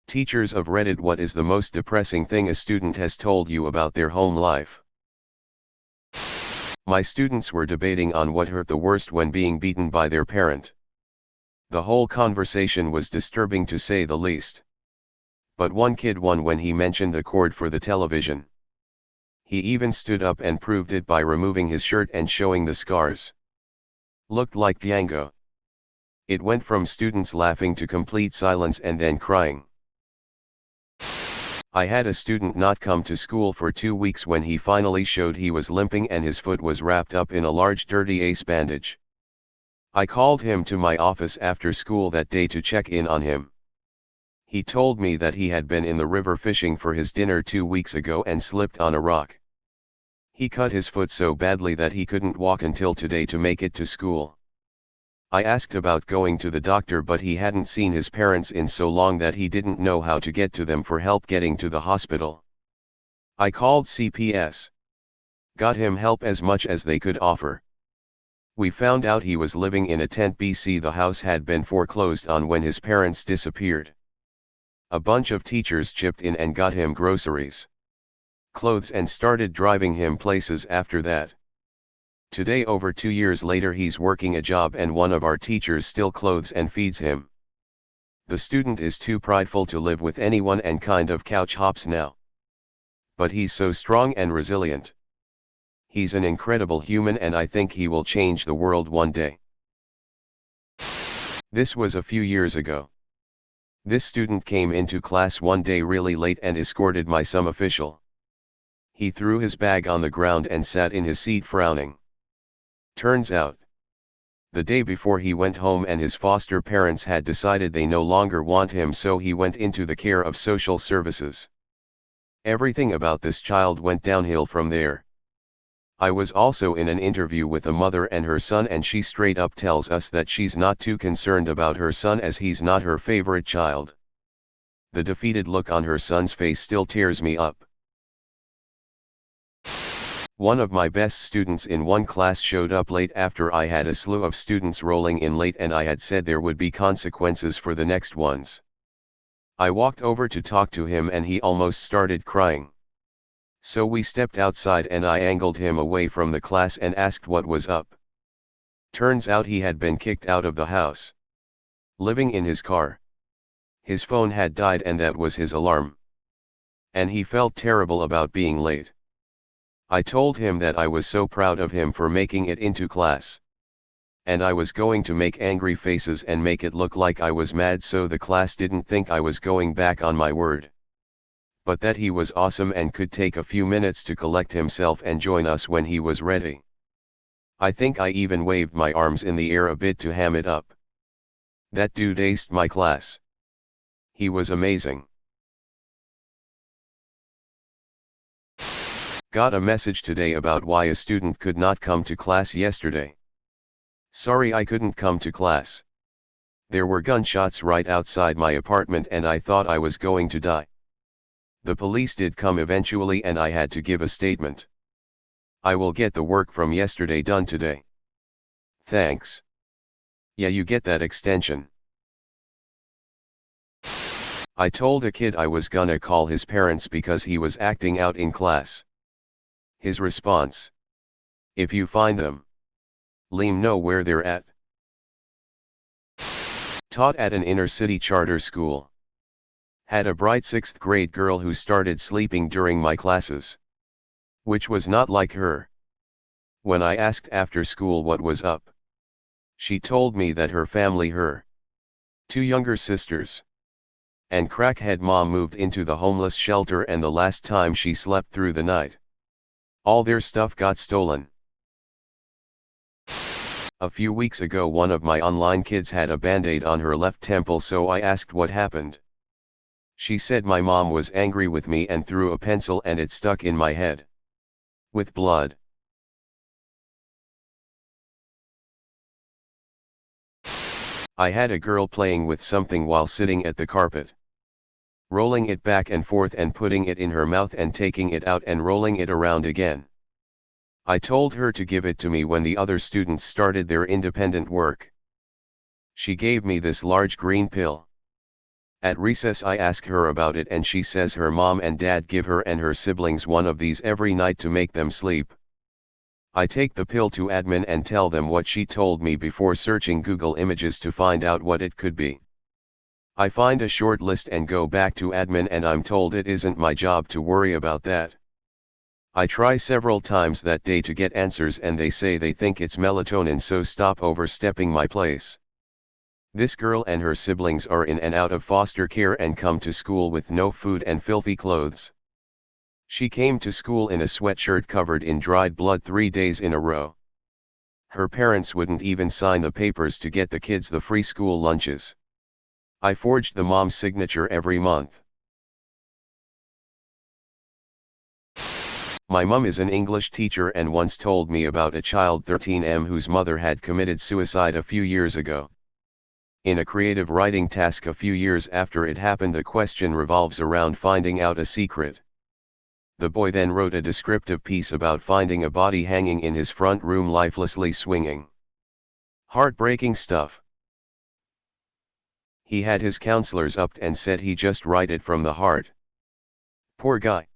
Teachers of Reddit, what is the most depressing thing a student has told you about their home life? My students were debating on what hurt the worst when being beaten by their parent. The whole conversation was disturbing to say the least. But one kid won when he mentioned the cord for the television. He even stood up and proved it by removing his shirt and showing the scars. Looked like Django. It went from students laughing to complete silence and then crying. I had a student not come to school for 2 weeks when he finally showed he was limping and his foot was wrapped up in a large dirty ace bandage. I called him to my office after school that day to check in on him. He told me that he had been in the river fishing for his dinner 2 weeks ago and slipped on a rock. He cut his foot so badly that he couldn't walk until today to make it to school. I asked about going to the doctor, but he hadn't seen his parents in so long that he didn't know how to get to them for help getting to the hospital. I called CPS. Got him help as much as they could offer. We found out he was living in a tent BC the house had been foreclosed on when his parents disappeared. A bunch of teachers chipped in and got him groceries, clothes, and started driving him places after that. Today, over 2 years later, he's working a job and one of our teachers still clothes and feeds him. The student is too prideful to live with anyone and kind of couch hops now. But he's so strong and resilient. He's an incredible human and I think he will change the world one day. This was a few years ago. This student came into class one day really late and escorted my some official. He threw his bag on the ground and sat in his seat frowning. Turns out, the day before he went home and his foster parents had decided they no longer want him, so he went into the care of social services. Everything about this child went downhill from there. I was also in an interview with a mother and her son, and she straight up tells us that she's not too concerned about her son as he's not her favorite child. The defeated look on her son's face still tears me up. One of my best students in one class showed up late after I had a slew of students rolling in late and I had said there would be consequences for the next ones. I walked over to talk to him and he almost started crying. So we stepped outside and I angled him away from the class and asked what was up. Turns out he had been kicked out of the house. Living in his car. His phone had died and that was his alarm. And he felt terrible about being late. I told him that I was so proud of him for making it into class. And I was going to make angry faces and make it look like I was mad so the class didn't think I was going back on my word. But that he was awesome and could take a few minutes to collect himself and join us when he was ready. I think I even waved my arms in the air a bit to ham it up. That dude aced my class. He was amazing. Got a message today about why a student could not come to class yesterday. Sorry, I couldn't come to class. There were gunshots right outside my apartment and I thought I was going to die. The police did come eventually and I had to give a statement. I will get the work from yesterday done today. Thanks. Yeah, you get that extension. I told a kid I was gonna call his parents because he was acting out in class. His response: if you find them, let me know where they're at. Taught at an inner-city charter school. Had a bright 6th grade girl who started sleeping during my classes. Which was not like her. When I asked after school what was up, she told me that her family, her 2 younger sisters, and crackhead mom moved into the homeless shelter, and the last time she slept through the night, all their stuff got stolen. A few weeks ago one of my online kids had a band-aid on her left temple, so I asked what happened. She said my mom was angry with me and threw a pencil and it stuck in my head. With blood. I had a girl playing with something while sitting at the carpet. Rolling it back and forth and putting it in her mouth and taking it out and rolling it around again. I told her to give it to me when the other students started their independent work. She gave me this large green pill. At recess I ask her about it and she says her mom and dad give her and her siblings one of these every night to make them sleep. I take the pill to admin and tell them what she told me before searching Google Images to find out what it could be. I find a short list and go back to admin and I'm told it isn't my job to worry about that. I try several times that day to get answers and they say they think it's melatonin, so stop overstepping my place. This girl and her siblings are in and out of foster care and come to school with no food and filthy clothes. She came to school in a sweatshirt covered in dried blood 3 days in a row. Her parents wouldn't even sign the papers to get the kids the free school lunches. I forged the mom's signature every month. My mum is an English teacher and once told me about a child 13M whose mother had committed suicide a few years ago. In a creative writing task a few years after it happened, the question revolves around finding out a secret. The boy then wrote a descriptive piece about finding a body hanging in his front room lifelessly swinging. Heartbreaking stuff. He had his counselors upped and said he just write it from the heart. Poor guy.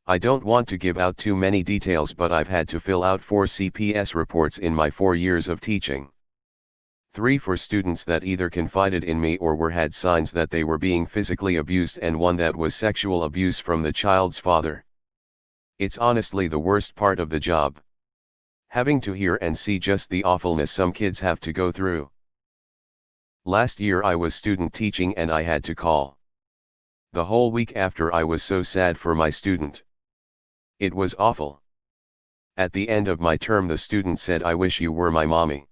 I don't want to give out too many details, but I've had to fill out 4 CPS reports in my 4 years of teaching. 3 for students that either confided in me or had signs that they were being physically abused, and 1 that was sexual abuse from the child's father. It's honestly the worst part of the job. Having to hear and see just the awfulness some kids have to go through. Last year I was student teaching and I had to call the whole week after. I was so sad for my student. It was awful. At the end of my term the student said, "I wish you were my mommy."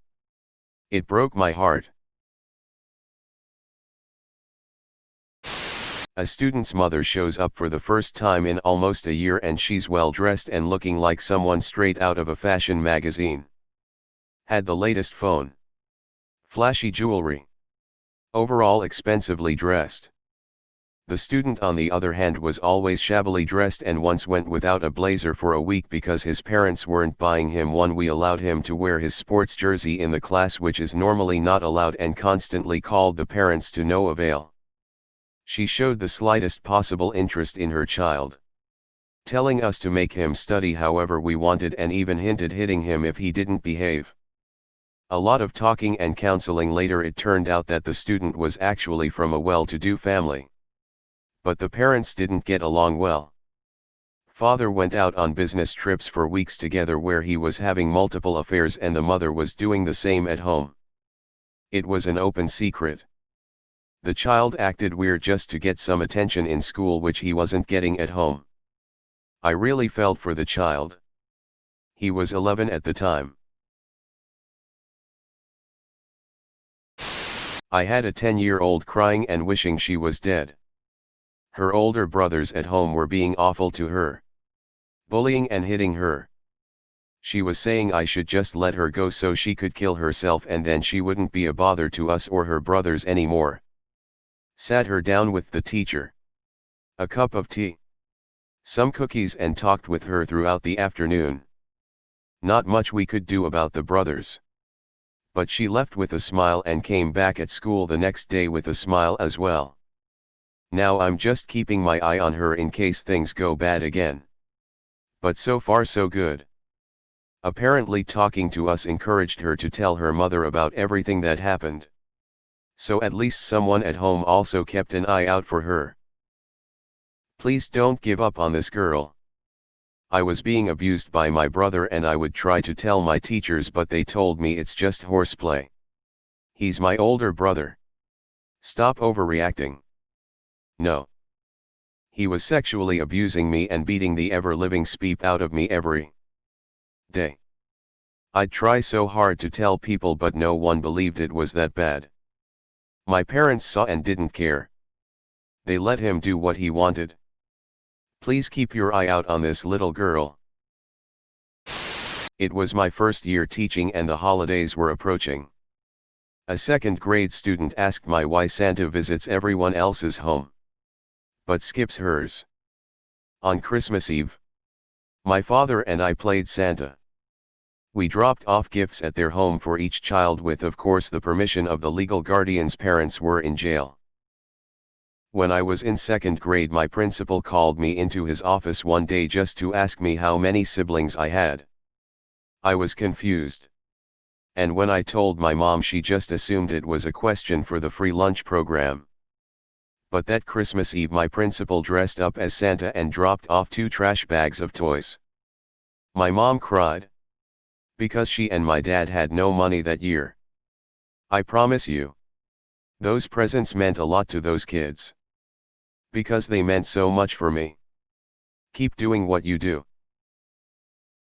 It broke my heart. A student's mother shows up for the first time in almost a year and she's well dressed and looking like someone straight out of a fashion magazine. Had the latest phone. Flashy jewelry. Overall expensively dressed. The student on the other hand was always shabbily dressed and once went without a blazer for a week because his parents weren't buying him one. We allowed him to wear his sports jersey in the class, which is normally not allowed, and constantly called the parents to no avail. She showed the slightest possible interest in her child, telling us to make him study however we wanted and even hinted hitting him if he didn't behave. A lot of talking and counseling later it turned out that the student was actually from a well-to-do family. But the parents didn't get along well. Father went out on business trips for weeks together where he was having multiple affairs and the mother was doing the same at home. It was an open secret. The child acted weird just to get some attention in school which he wasn't getting at home. I really felt for the child. He was 11 at the time. I had a 10-year-old crying and wishing she was dead. Her older brothers at home were being awful to her, bullying and hitting her. She was saying I should just let her go so she could kill herself and then she wouldn't be a bother to us or her brothers anymore. Sat her down with the teacher, a cup of tea, some cookies, and talked with her throughout the afternoon. Not much we could do about the brothers. But she left with a smile and came back at school the next day with a smile as well. Now I'm just keeping my eye on her in case things go bad again. But so far so good. Apparently talking to us encouraged her to tell her mother about everything that happened. So at least someone at home also kept an eye out for her. Please don't give up on this girl. I was being abused by my brother and I would try to tell my teachers but they told me it's just horseplay. He's my older brother. Stop overreacting. No. He was sexually abusing me and beating the ever-living speep out of me every day. I'd try so hard to tell people but no one believed it was that bad. My parents saw and didn't care. They let him do what he wanted. Please keep your eye out on this little girl. It was my first year teaching and the holidays were approaching. A second grade student asked me why Santa visits everyone else's home, but skips hers. On Christmas Eve, my father and I played Santa. We dropped off gifts at their home for each child with of course the permission of the legal guardian's parents were in jail. When I was in second grade, my principal called me into his office one day just to ask me how many siblings I had. I was confused. And when I told my mom, she just assumed it was a question for the free lunch program. But that Christmas Eve my principal dressed up as Santa and dropped off 2 trash bags of toys. My mom cried. Because she and my dad had no money that year. I promise you. Those presents meant a lot to those kids. Because they meant so much for me. Keep doing what you do.